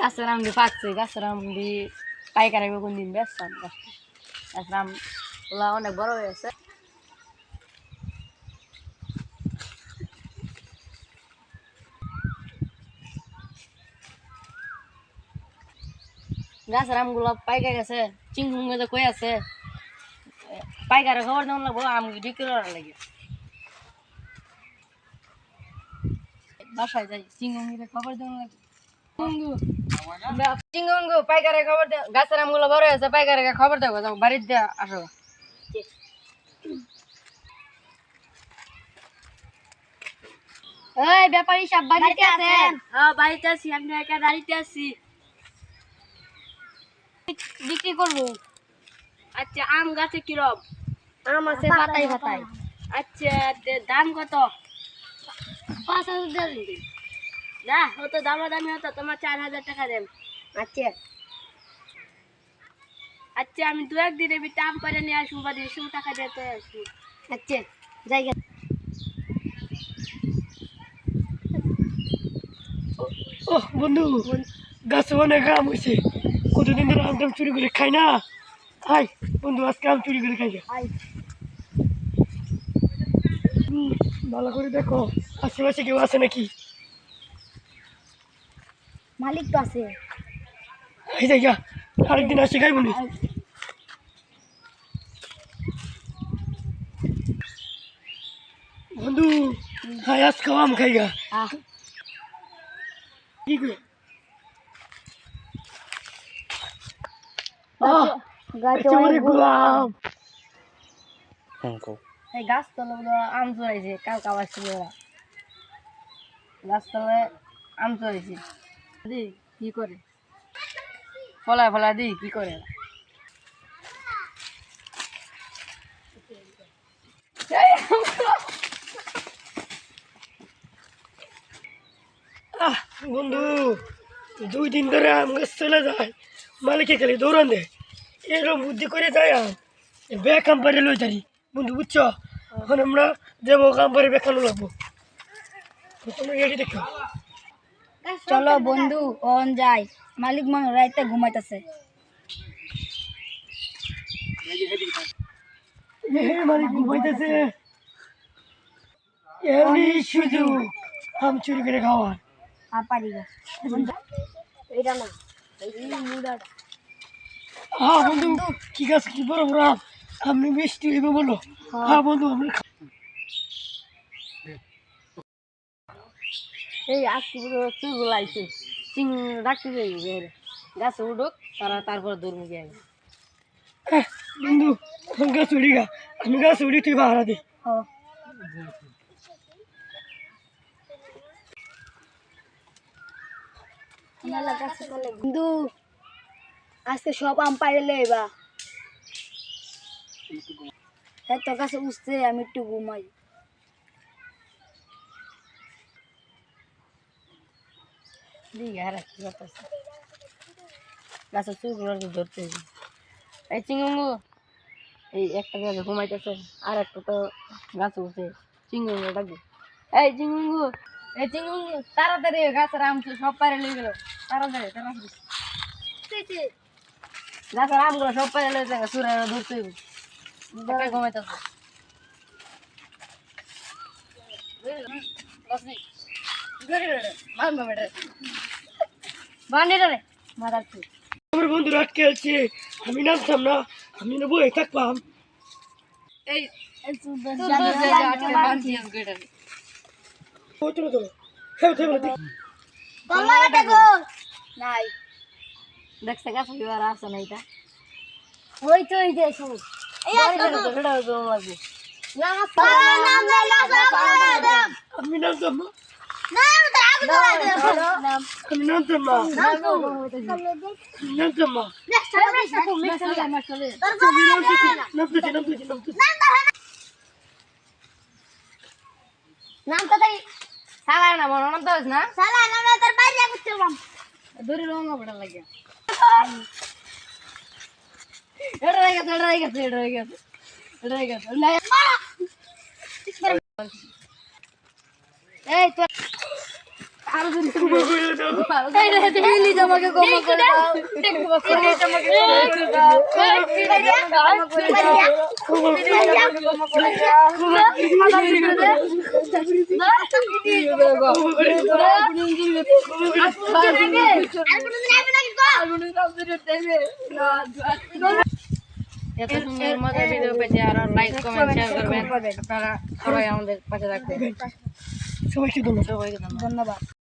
গাছের আম দিয়ে পাকছে, গাছের আম দিয়ে পাইকারি কোন দিন বেচতাম। গাছের আম ওলা অনেক বড় হয়ে গেছে। গাছের আমগুলো পাইকারি গেছে, চিংড়ি তো কই আছে, পাইকারি খবর দেওয়া লাগবো আম বিক্রি করার লাগে। বাসায় যাই চিংড়ি খবর দেওয়া লাগবে। চিংড়ি পাইকারি খবর দে, গাছের আমগুলো বড় হয়েছে, পাইকারি খবর দেবো, বাড়ির দিয়ে আসো। এই ব্যাপারী সব বাড়িতে আছেন? হ্যাঁ বাড়িতে আছি, আমি একা বাড়িতে আছি। বিক্রি করবো। আচ্ছা আম গাছে কিরম? আম আছে পাতায় পাতায়। আচ্ছা দাম কত? 5,000 দিন। না হতো দামাদামি হতো, তোমার 4,000 টাকা দেন। আচ্ছা আচ্ছা আমি 2-1 দিনের ভিতরে আম করে নিয়ে আসবো, বা 200 টাকা দিতে আসবো। আচ্ছা জায়গা। ওহ বন্ধু, গাছে অনেক আম হয়েছে, কতদিন ধরে আম টাম চুরি করে খাই না। আয় বন্ধু, আজকে আম চুরি করে খাই। ভালো করে দেখো আশেপাশে কেউ আছে নাকি। মালিক তো আছে। এই জায়গা আরেকদিন আসে খাই বলি। বন্ধু হাই আজকে আম খাইগা। কি করে এই গাছতলা আম চড়াইছে, কালকে আবার ছিল ওরা গাছতলায় আম চড়াইছে। দি কি করে ফলায় ফলায় দি কি করে? বন্ধু 2 দিন ধরে আম গাছ চলে যায়, মালিকে খালি দৌড়ান দেয়, এরকম বুদ্ধি করে যায় আম ব্যাগ আম পারে লই যাই। বন্ধু বুঝছো, এখন আমরা যাবো আম পারে বেখানো লাগবো। তোমরা রেডি দেখো। চলো বন্ধু অন যাই, মালিক মনে রাইতে ঘুমাইতেছে। মালিক ঘুমাইতেছে, এমনি সুযোগ আম চুরি করে খাওয়ার। এটা না হ্যাঁ বন্ধু, ঠিক আছে, কি বড় বড় আম, আপনি মিষ্টি হইবে বলো। হ্যাঁ বন্ধু আমরা এই আজকে চুলগুলো আইছে, চিং রাখতে যাই গাছে উঠুক তারা, তারপর দৌড় গিয়ে বন্ধু গাছ উড়ি গা, আমি গাছ উড়ি তুই বাহারা দে। বন্ধু আজকে সব আম পাইলে এবার তোর কাছে উঠছে, আমি একটু ঘুমাই। গাছের চুলগুলো ধরতে এই চিংড়ু, এই একটা গাছে ঘুমাইতেছে, আর একটা তো গাছ উঠছে। চিংড়ু ডাকবে, এই চিংড়ু, এই চিংড়ু তাড়াতাড়ি, গাছের আম সব পাইরে লিয়ে গেল, তাড়াতাড়ি তাড়াতাড়ি গাছের আমগুলো সব পাইরে লিয়ে যায়, সুরে ধরতে ঘুমাইতেছে। আমার বন্ধু আটকে আছে, আমি নামতাম না, আমি না বই থাকলাম। দেখছে গাছ আছে না, এটা ওই তো এই যে লাগবে। আমি নামতাম না, আমি নামতাম না, আমি নামতাম না, নামতেছি। নাম তো তাই সালা না, মনে নাম তো না সালা নাম, তোর বাইরে করতেলাম দড়ি রঙা বড় লাগে। এটা হয়ে গেছে, এটা হয়ে গেছে, এটা হয়ে গেছে, এটা হয়ে গেছে। এই তো আরো যদি ক্ষমা করে দাও। প্লিজ আমাকে ক্ষমা করে দাও প্লিজ আমাকে ক্ষমা করে দাও ক্ষমা করে দাও। এত সুন্দর মজার ভিডিও পেতে আরো লাইক কমেন্ট শেয়ার করবেন আপনারা সবাই আমাদের পাশে থাকবেন সবাইকে ধন্যবাদ। সবাইকে ধন্যবাদ